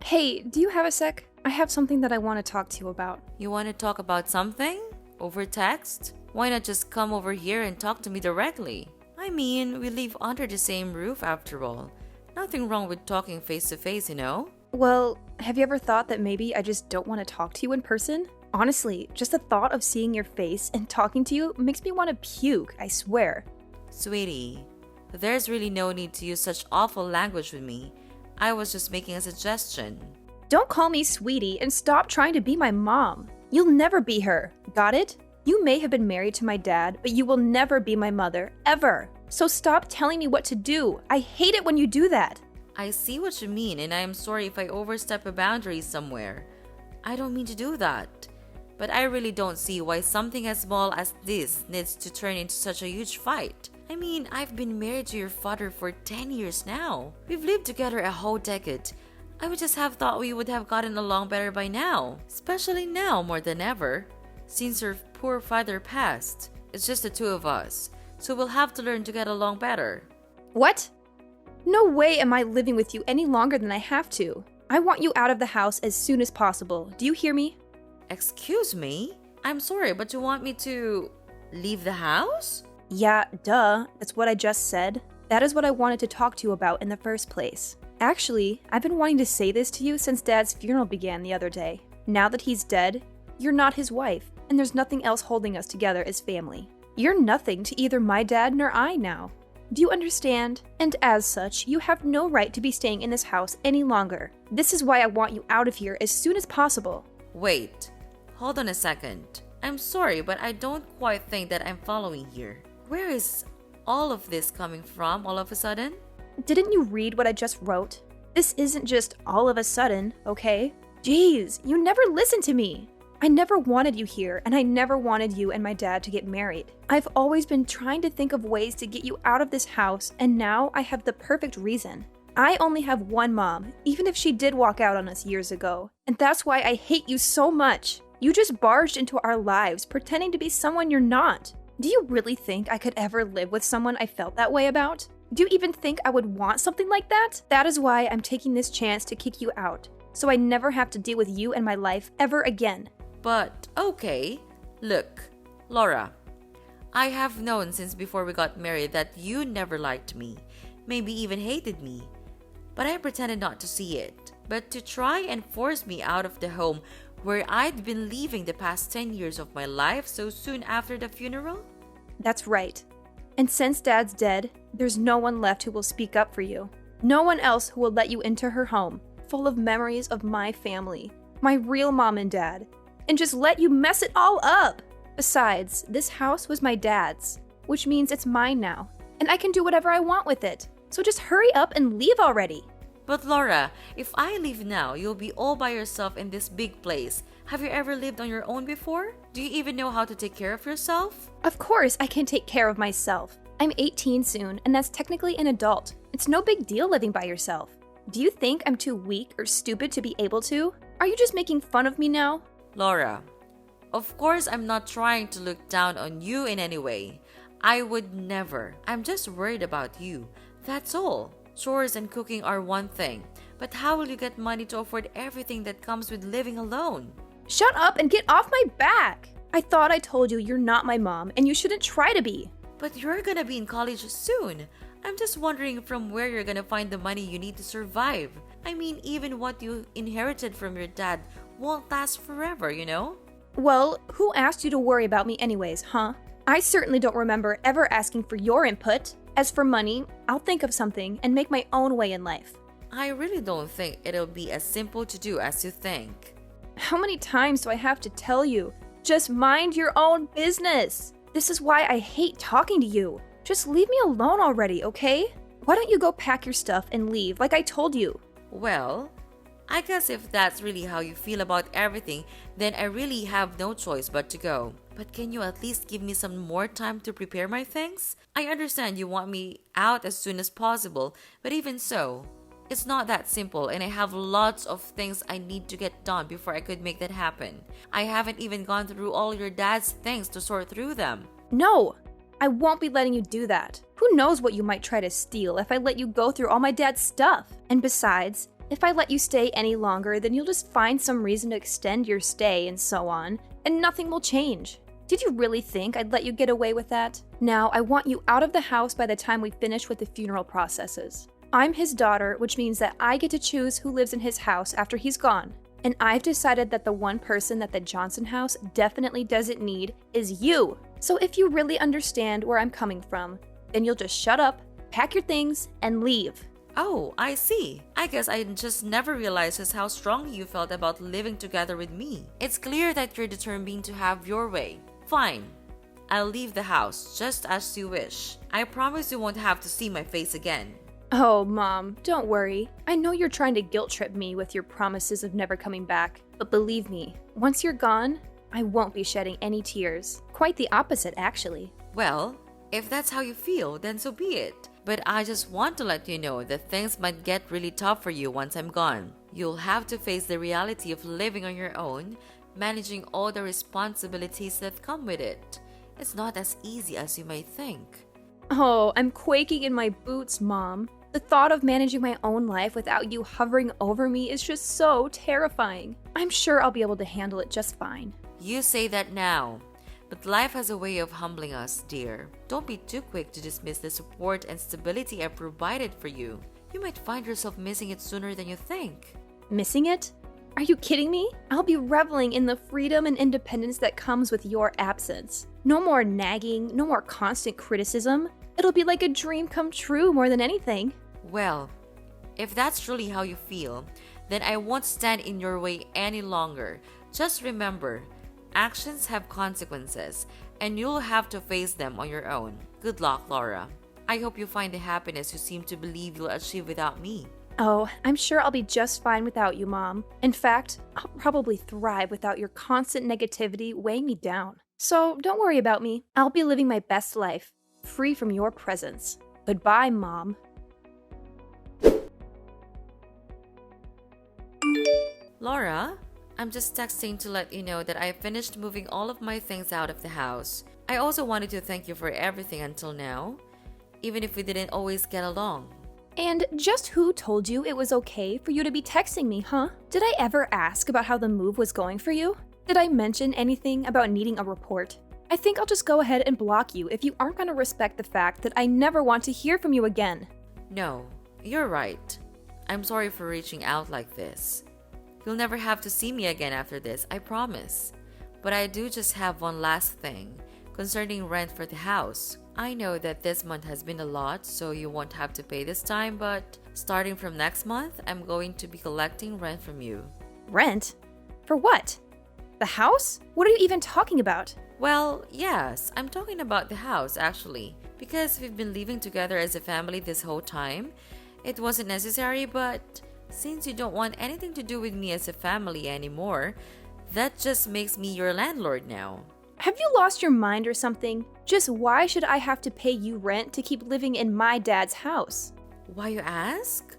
Hey, do you have a sec? I have something that I want to talk to you about. You want to talk about something? Over text? Why not just come over here and talk to me directly? I mean, we live under the same roof after all. Nothing wrong with talking face to face, you know? Well, have you ever thought that maybe I just don't want to talk to you in person? Honestly, just the thought of seeing your face and talking to you makes me want to puke, I swear. Sweetie, there's really no need to use such awful language with me. I was just making a suggestion. Don't call me sweetie and stop trying to be my mom. You'll never be her. Got it? You may have been married to my dad, but you will never be my mother, ever. So stop telling me what to do. I hate it when you do that. I see what you mean, and I am sorry if I overstep a boundary somewhere. I don't mean to do that. But I really don't see why something as small as this needs to turn into such a huge fight. I mean, I've been married to your father for 10 years now. We've lived together a whole decade. I would just have thought we would have gotten along better by now. Especially now more than ever. Since your poor father passed, it's just the two of us. So we'll have to learn to get along better. What? No way am I living with you any longer than I have to. I want you out of the house as soon as possible. Do you hear me? Excuse me? I'm sorry, but you want me to leave the house? Yeah, duh. That's what I just said. That is what I wanted to talk to you about in the first place. Actually, I've been wanting to say this to you since Dad's funeral began the other day. Now that he's dead, you're not his wife, and there's nothing else holding us together as family. You're nothing to either my dad nor I now. Do you understand? And as such, you have no right to be staying in this house any longer. This is why I want you out of here as soon as possible. Wait, hold on a second. I'm sorry, but I don't quite think that I'm following here. Where is all of this coming from all of a sudden? Didn't you read what I just wrote? This isn't just all of a sudden, okay? Jeez, you never listen to me. I never wanted you here, and I never wanted you and my dad to get married. I've always been trying to think of ways to get you out of this house, and now I have the perfect reason. I only have one mom, even if she did walk out on us years ago, and that's why I hate you so much. You just barged into our lives pretending to be someone you're not. Do you really think I could ever live with someone I felt that way about? Do you even think I would want something like that? That is why I'm taking this chance to kick you out, so I never have to deal with you and my life ever again. But, okay. Look, Laura, I have known since before we got married that you never liked me, maybe even hated me. But I pretended not to see it. But to try and force me out of the home where I'd been living the past 10 years of my life so soon after the funeral? That's right. And since Dad's dead, there's no one left who will speak up for you. No one else who will let you into her home, full of memories of my family, my real mom and dad, and just let you mess it all up. Besides, this house was my dad's, which means it's mine now, and I can do whatever I want with it. So just hurry up and leave already. But Laura, if I leave now, you'll be all by yourself in this big place. Have you ever lived on your own before? Do you even know how to take care of yourself? Of course I can take care of myself. I'm 18 soon, and that's technically an adult. It's no big deal living by yourself. Do you think I'm too weak or stupid to be able to? Are you just making fun of me now? Laura, of course I'm not trying to look down on you in any way. I would never. I'm just worried about you. That's all. Chores and cooking are one thing, but how will you get money to afford everything that comes with living alone? Shut up and get off my back! I thought I told you you're not my mom, and you shouldn't try to be. But you're gonna be in college soon. I'm just wondering from where you're gonna find the money you need to survive. I mean, even what you inherited from your dad won't last forever, you know? Well, who asked you to worry about me anyways, huh? I certainly don't remember ever asking for your input. As for money, I'll think of something and make my own way in life. I really don't think it'll be as simple to do as you think. How many times do I have to tell you? Just mind your own business. This is why I hate talking to you. Just leave me alone already, okay? Why don't you go pack your stuff and leave like I told you? Well, I guess if that's really how you feel about everything, then I really have no choice but to go. But can you at least give me some more time to prepare my things? I understand you want me out as soon as possible, but even so, it's not that simple, and I have lots of things I need to get done before I could make that happen. I haven't even gone through all your dad's things to sort through them. No, I won't be letting you do that. Who knows what you might try to steal if I let you go through all my dad's stuff? And besides, If I let you stay any longer, then you'll just find some reason to extend your stay and so on, and nothing will change. Did you really think I'd let you get away with that? Now, I want you out of the house by the time we finish with the funeral processes. I'm his daughter, which means that I get to choose who lives in his house after he's gone. And I've decided that the one person that the Johnson house definitely doesn't need is you. So if you really understand where I'm coming from, then you'll just shut up, pack your things, and leave. Oh, I see. I guess I just never realized just how strongly you felt about living together with me. It's clear that you're determined to have your way. Fine. I'll leave the house, just as you wish. I promise you won't have to see my face again. Oh, Mom, don't worry. I know you're trying to guilt trip me with your promises of never coming back. But believe me, once you're gone, I won't be shedding any tears. Quite the opposite, actually. Well, if that's how you feel, then so be it. But I just want to let you know that things might get really tough for you once I'm gone. You'll have to face the reality of living on your own, managing all the responsibilities that come with it. It's not as easy as you might think. Oh, I'm quaking in my boots, Mom. The thought of managing my own life without you hovering over me is just so terrifying. I'm sure I'll be able to handle it just fine. You say that now, but life has a way of humbling us, dear. Don't be too quick to dismiss the support and stability I've provided for you. You might find yourself missing it sooner than you think. Missing it? Are you kidding me? I'll be reveling in the freedom and independence that comes with your absence. No more nagging, no more constant criticism. It'll be like a dream come true more than anything. Well, if that's truly how you feel, then I won't stand in your way any longer. Just remember, actions have consequences, and you'll have to face them on your own. Good luck, Laura. I hope you find the happiness you seem to believe you'll achieve without me. Oh, I'm sure I'll be just fine without you, Mom. In fact, I'll probably thrive without your constant negativity weighing me down. So don't worry about me. I'll be living my best life, free from your presence. Goodbye, Mom. Laura, I'm just texting to let you know that I finished moving all of my things out of the house. I also wanted to thank you for everything until now, even if we didn't always get along. And just who told you it was okay for you to be texting me, huh? Did I ever ask about how the move was going for you? Did I mention anything about needing a report? I think I'll just go ahead and block you if you aren't going to respect the fact that I never want to hear from you again. No, you're right. I'm sorry for reaching out like this. You'll never have to see me again after this, I promise. But I do just have one last thing concerning rent for the house. I know that this month has been a lot, so you won't have to pay this time, but starting from next month, I'm going to be collecting rent from you. Rent? For what? The house? What are you even talking about? Well, yes, I'm talking about the house actually, because we've been living together as a family this whole time. It wasn't necessary, but since you don't want anything to do with me as a family anymore, that just makes me your landlord now. Have you lost your mind or something? Just why should I have to pay you rent to keep living in my dad's house? Why, you ask?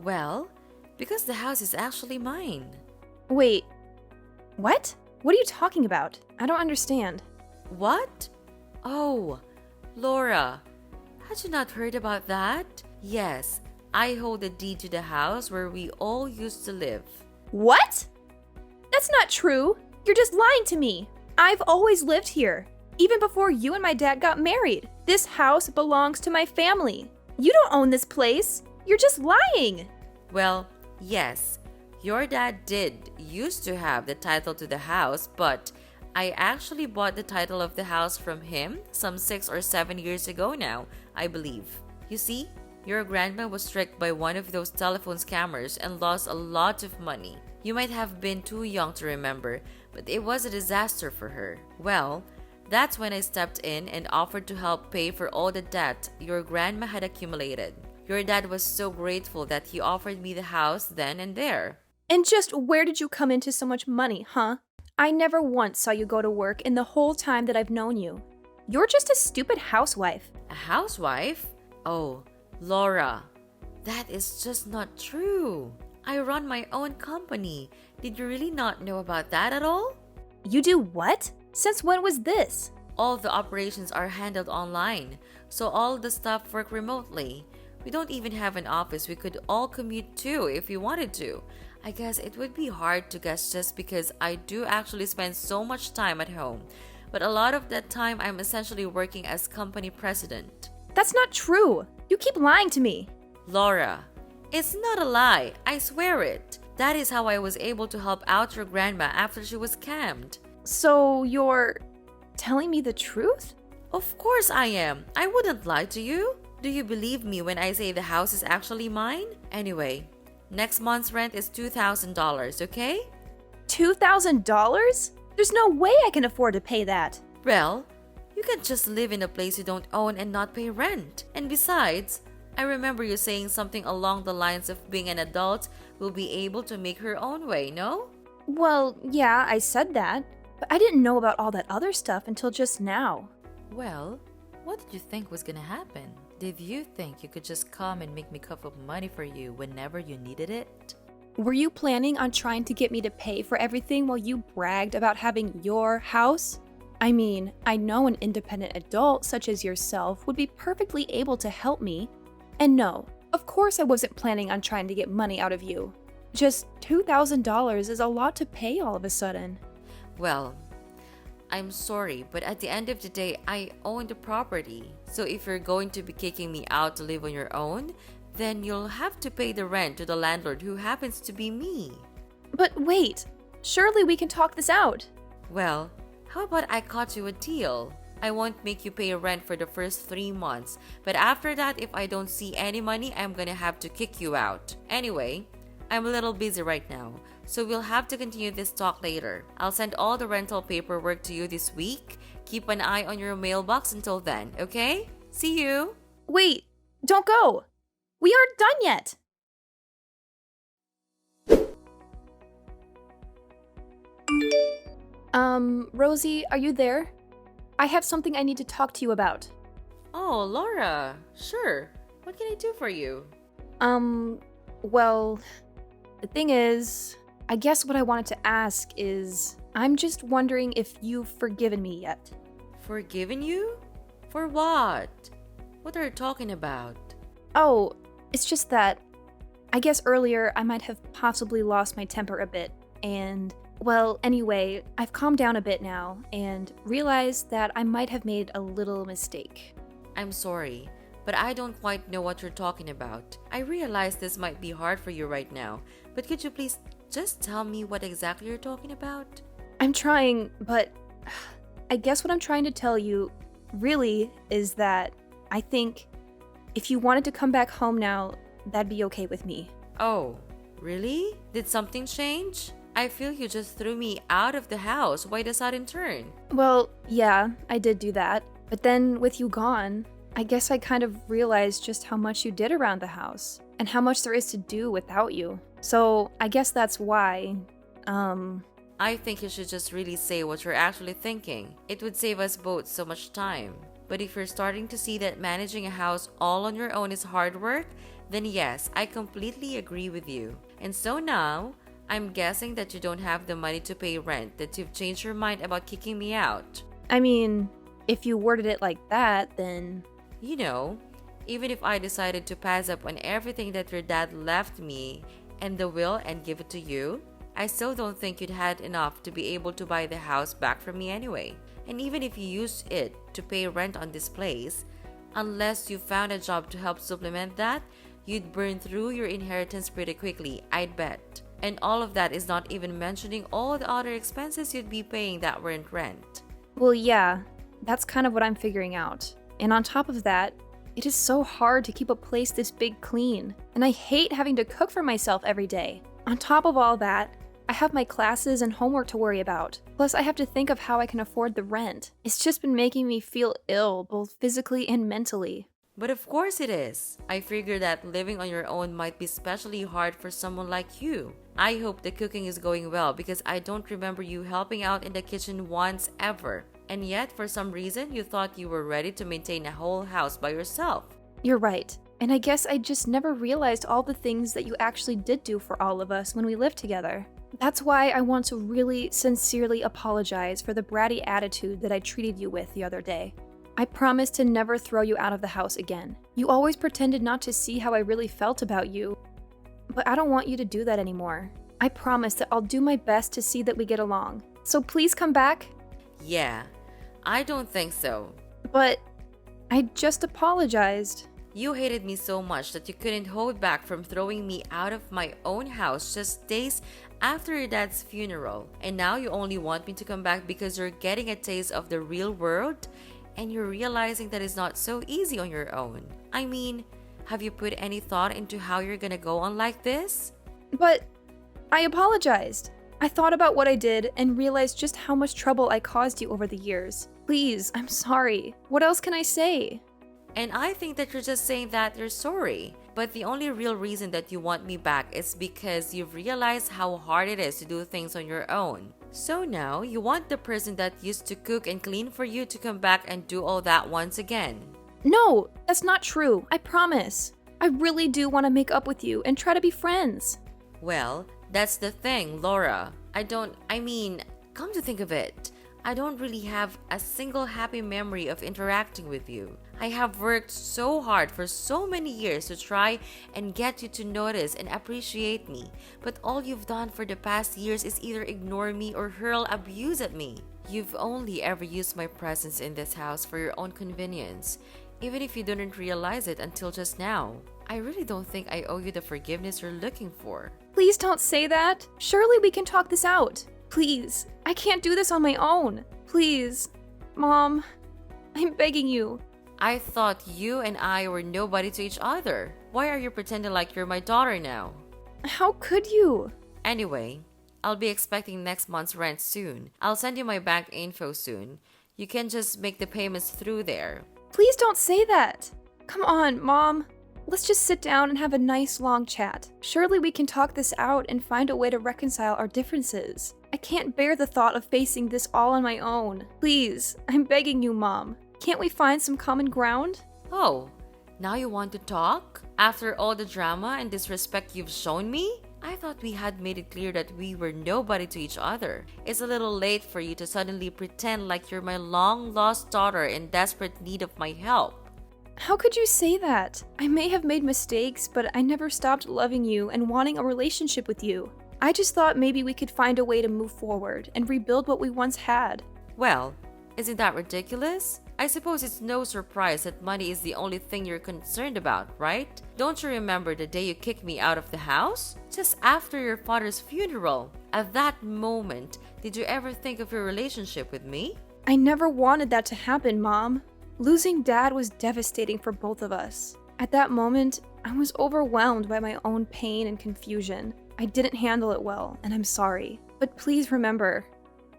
Well, because the house is actually mine. Wait, what? What are you talking about? I don't understand. What? Oh, Laura, had you not heard about that? Yes, I hold the deed to the house where we all used to live. What? That's not true. You're just lying to me. I've always lived here, even before you and my dad got married. This house belongs to my family. You don't own this place. You're just lying. Well, yes, your dad did used to have the title to the house, but I actually bought the title of the house from him some 6 or 7 years ago now, I believe. You see, your grandma was tricked by one of those telephone scammers and lost a lot of money. You might have been too young to remember, but it was a disaster for her. Well, that's when I stepped in and offered to help pay for all the debt your grandma had accumulated. Your dad was so grateful that he offered me the house then and there. And just where did you come into so much money, huh? I never once saw you go to work in the whole time that I've known you. You're just a stupid housewife. A housewife? Oh, Laura, that is just not true. I run my own company. Did you really not know about that at all? You do what? Since when was this? All the operations are handled online, so all the staff work remotely. We don't even have an office we could all commute to if we wanted to. I guess it would be hard to guess just because I do actually spend so much time at home. But a lot of that time I'm essentially working as company president. That's not true. You keep lying to me. Laura, it's not a lie. I swear it. That is how I was able to help out your grandma after she was scammed. So you're telling me the truth? Of course I am. I wouldn't lie to you. Do you believe me when I say the house is actually mine? Anyway, next month's rent is $2,000, okay? $2,000? There's no way I can afford to pay that. Well, you can just live in a place you don't own and not pay rent. And besides, I remember you saying something along the lines of being an adult will be able to make her own way, no? Well, yeah, I said that, but I didn't know about all that other stuff until just now. Well, what did you think was gonna happen? Did you think you could just come and make me cup of money for you whenever you needed it? Were you planning on trying to get me to pay for everything while you bragged about having your house? I mean, I know an independent adult such as yourself would be perfectly able to help me. And no, of course I wasn't planning on trying to get money out of you. Just $2,000 is a lot to pay all of a sudden. Well, I'm sorry, but at the end of the day, I own the property. So if you're going to be kicking me out to live on your own, then you'll have to pay the rent to the landlord who happens to be me. But wait, surely we can talk this out. Well, how about I cut you a deal? I won't make you pay rent for the first 3 months, but after that, if I don't see any money, I'm gonna have to kick you out. Anyway, I'm a little busy right now, so we'll have to continue this talk later. I'll send all the rental paperwork to you this week. Keep an eye on your mailbox until then, okay? See you! Wait, don't go! We aren't done yet! Rosie, are you there? I have something I need to talk to you about. Oh, Laura. Sure. What can I do for you? Well, the thing is, I guess what I wanted to ask is, I'm just wondering if you've forgiven me yet. Forgiven you? For what? What are you talking about? Oh, it's just that I guess earlier I might have possibly lost my temper a bit, and, well, anyway, I've calmed down a bit now and realized that I might have made a little mistake. I'm sorry, but I don't quite know what you're talking about. I realize this might be hard for you right now, but could you please just tell me what exactly you're talking about? I'm trying, but I guess what I'm trying to tell you really is that I think if you wanted to come back home now, that'd be okay with me. Oh, really? Did something change? I feel you just threw me out of the house. Why the sudden turn? Well, yeah, I did do that. But then with you gone, I guess I kind of realized just how much you did around the house and how much there is to do without you. So I guess that's why, I think you should just really say what you're actually thinking. It would save us both so much time. But if you're starting to see that managing a house all on your own is hard work, then yes, I completely agree with you. And so now, I'm guessing that you don't have the money to pay rent, that you've changed your mind about kicking me out. I mean, if you worded it like that, then... You know, even if I decided to pass up on everything that your dad left me and the will and give it to you, I still don't think you'd had enough to be able to buy the house back from me anyway. And even if you used it to pay rent on this place, unless you found a job to help supplement that, you'd burn through your inheritance pretty quickly, I'd bet. And all of that is not even mentioning all the other expenses you'd be paying that weren't rent. Well, yeah, that's kind of what I'm figuring out. And on top of that, it is so hard to keep a place this big clean. And I hate having to cook for myself every day. On top of all that, I have my classes and homework to worry about. Plus, I have to think of how I can afford the rent. It's just been making me feel ill, both physically and mentally. But of course it is. I figure that living on your own might be especially hard for someone like you. I hope the cooking is going well because I don't remember you helping out in the kitchen once ever. And yet, for some reason, you thought you were ready to maintain a whole house by yourself. You're right. And I guess I just never realized all the things that you actually did do for all of us when we lived together. That's why I want to really sincerely apologize for the bratty attitude that I treated you with the other day. I promise to never throw you out of the house again. You always pretended not to see how I really felt about you, but I don't want you to do that anymore. I promise that I'll do my best to see that we get along. So please come back. Yeah, I don't think so. But I just apologized. You hated me so much that you couldn't hold back from throwing me out of my own house just days after your dad's funeral. And now you only want me to come back because you're getting a taste of the real world and you're realizing that it's not so easy on your own. I mean, have you put any thought into how you're gonna go on like this? But I apologized. I thought about what I did and realized just how much trouble I caused you over the years. Please, I'm sorry. What else can I say? And I think that you're just saying that you're sorry. But the only real reason that you want me back is because you've realized how hard it is to do things on your own. So now you want the person that used to cook and clean for you to come back and do all that once again. No, that's not true. I promise. I really do want to make up with you and try to be friends. Well, that's the thing, Laura. Come to think of it, I don't really have a single happy memory of interacting with you. I have worked so hard for so many years to try and get you to notice and appreciate me, but all you've done for the past years is either ignore me or hurl abuse at me. You've only ever used my presence in this house for your own convenience, even if you didn't realize it until just now. I really don't think I owe you the forgiveness you're looking for. Please don't say that. Surely we can talk this out. Please, I can't do this on my own. Please, Mom, I'm begging you. I thought you and I were nobody to each other. Why are you pretending like you're my daughter now? How could you? Anyway, I'll be expecting next month's rent soon. I'll send you my bank info soon. You can just make the payments through there. Please don't say that. Come on, Mom. Let's just sit down and have a nice long chat. Surely we can talk this out and find a way to reconcile our differences. I can't bear the thought of facing this all on my own. Please, I'm begging you, Mom. Can't we find some common ground? Oh, now you want to talk? After all the drama and disrespect you've shown me? I thought we had made it clear that we were nobody to each other. It's a little late for you to suddenly pretend like you're my long-lost daughter in desperate need of my help. How could you say that? I may have made mistakes, but I never stopped loving you and wanting a relationship with you. I just thought maybe we could find a way to move forward and rebuild what we once had. Well, isn't that ridiculous? I suppose it's no surprise that money is the only thing you're concerned about, right? Don't you remember the day you kicked me out of the house? Just after your father's funeral. At that moment, did you ever think of your relationship with me? I never wanted that to happen, Mom. Losing Dad was devastating for both of us. At that moment, I was overwhelmed by my own pain and confusion. I didn't handle it well, and I'm sorry. But please remember,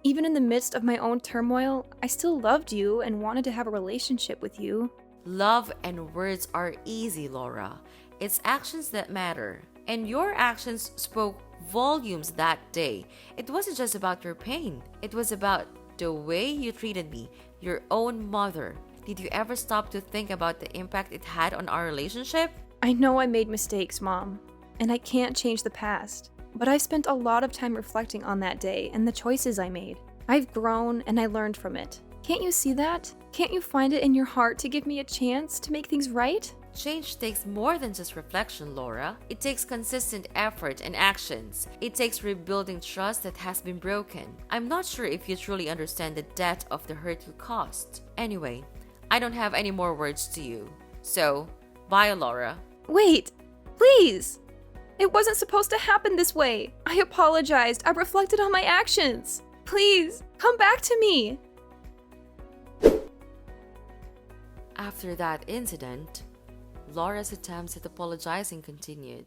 even in the midst of my own turmoil, I still loved you and wanted to have a relationship with you. Love and words are easy, Laura. It's actions that matter. And your actions spoke volumes that day. It wasn't just about your pain. It was about the way you treated me, your own mother. Did you ever stop to think about the impact it had on our relationship? I know I made mistakes, Mom, and I can't change the past. But I spent a lot of time reflecting on that day and the choices I made. I've grown and I learned from it. Can't you see that? Can't you find it in your heart to give me a chance to make things right? Change takes more than just reflection, Laura. It takes consistent effort and actions. It takes rebuilding trust that has been broken. I'm not sure if you truly understand the depth of the hurt you caused. Anyway, I don't have any more words to you. So, bye, Laura. Wait, please! It wasn't supposed to happen this way. I apologized. I reflected on my actions. Please, come back to me. After that incident, Laura's attempts at apologizing continued.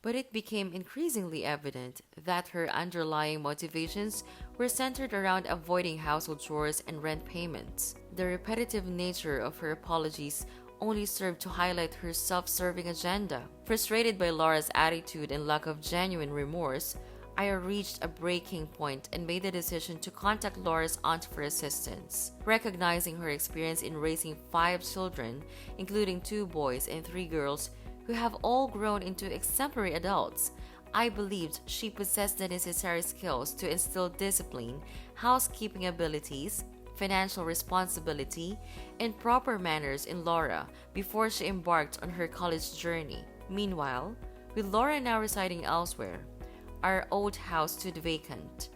But it became increasingly evident that her underlying motivations were centered around avoiding household chores and rent payments. The repetitive nature of her apologies only served to highlight her self-serving agenda. Frustrated by Laura's attitude and lack of genuine remorse, I reached a breaking point and made the decision to contact Laura's aunt for assistance. Recognizing her experience in raising 5 children, including 2 boys and 3 girls, who have all grown into exemplary adults, I believed she possessed the necessary skills to instill discipline, housekeeping abilities, financial responsibility, and proper manners in Laura before she embarked on her college journey. Meanwhile, with Laura now residing elsewhere, our old house stood vacant,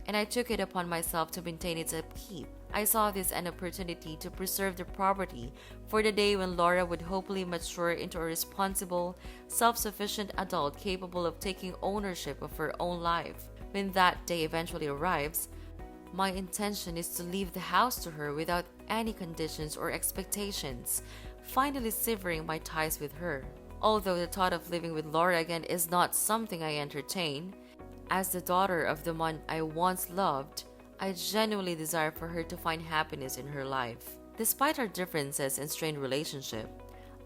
and I took it upon myself to maintain its upkeep. I saw this an opportunity to preserve the property for the day when Laura would hopefully mature into a responsible, self-sufficient adult capable of taking ownership of her own life. When that day eventually arrives, my intention is to leave the house to her without any conditions or expectations, finally severing my ties with her. Although the thought of living with Laura again is not something I entertain, as the daughter of the man I once loved, I genuinely desire for her to find happiness in her life. Despite our differences and strained relationship,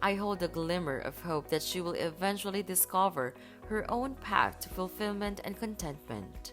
I hold a glimmer of hope that she will eventually discover her own path to fulfillment and contentment.